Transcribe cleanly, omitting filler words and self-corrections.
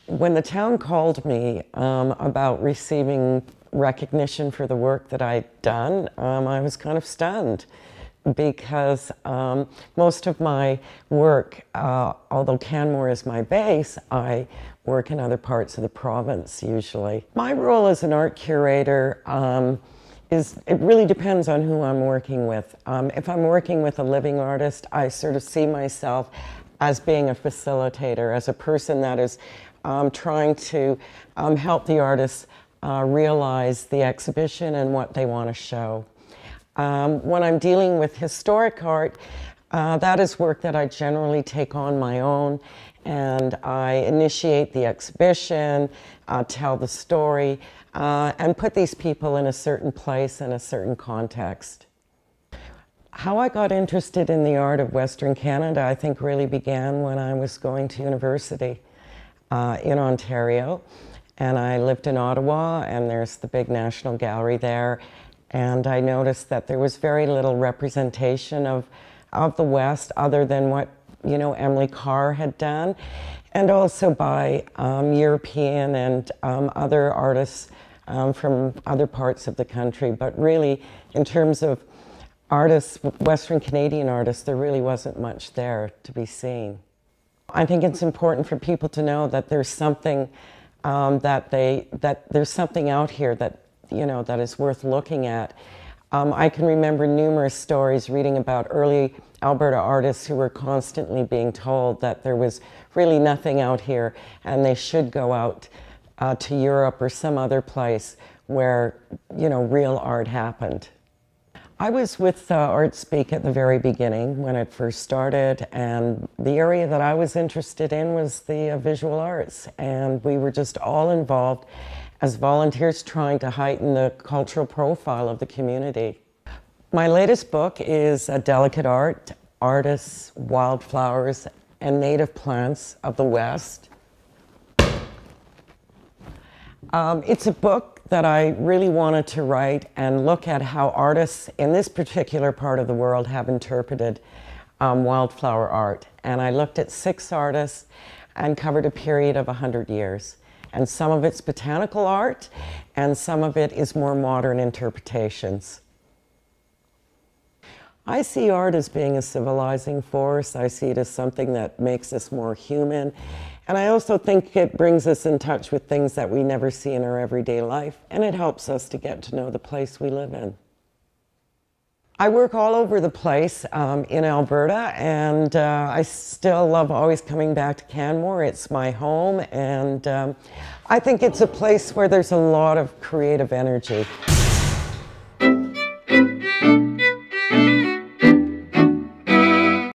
When the town called me about receiving recognition for the work that I'd done, I was kind of stunned because most of my work, although Canmore is my base, I work in other parts of the province usually. My role as an art curator it really depends on who I'm working with. If I'm working with a living artist, I sort of see myself as being a facilitator, as a person that is trying to help the artists realize the exhibition and what they want to show. When I'm dealing with historic art, that is work that I generally take on my own, and I initiate the exhibition, tell the story, and put these people in a certain place and a certain context. How I got interested in the art of Western Canada, I think, really began when I was going to university in Ontario. And I lived in Ottawa, and there's the big National Gallery there. And I noticed that there was very little representation of the West other than what, Emily Carr had done, and also by European and other artists from other parts of the country. But really, in terms of artists, Western Canadian artists, there really wasn't much there to be seen. I think it's important for people to know that there's something there's something out here that that is worth looking at. I can remember numerous stories reading about early Alberta artists who were constantly being told that there was really nothing out here and they should go out to Europe or some other place where real art happened. I was with ArtSpeak at the very beginning when it first started, and the area that I was interested in was the visual arts, and we were just all involved as volunteers trying to heighten the cultural profile of the community. My latest book is Delicate Art, Artists, Wildflowers, and Native Plants of the West. It's a book that I really wanted to write and look at how artists in this particular part of the world have interpreted wildflower art. And I looked at 6 artists and covered a period of 100 years. And some of it's botanical art, and some of it is more modern interpretations. I see art as being a civilizing force. I see it as something that makes us more human. And I also think it brings us in touch with things that we never see in our everyday life, and it helps us to get to know the place we live in. I work all over the place in Alberta, and I still love always coming back to Canmore. It's my home, and I think it's a place where there's a lot of creative energy.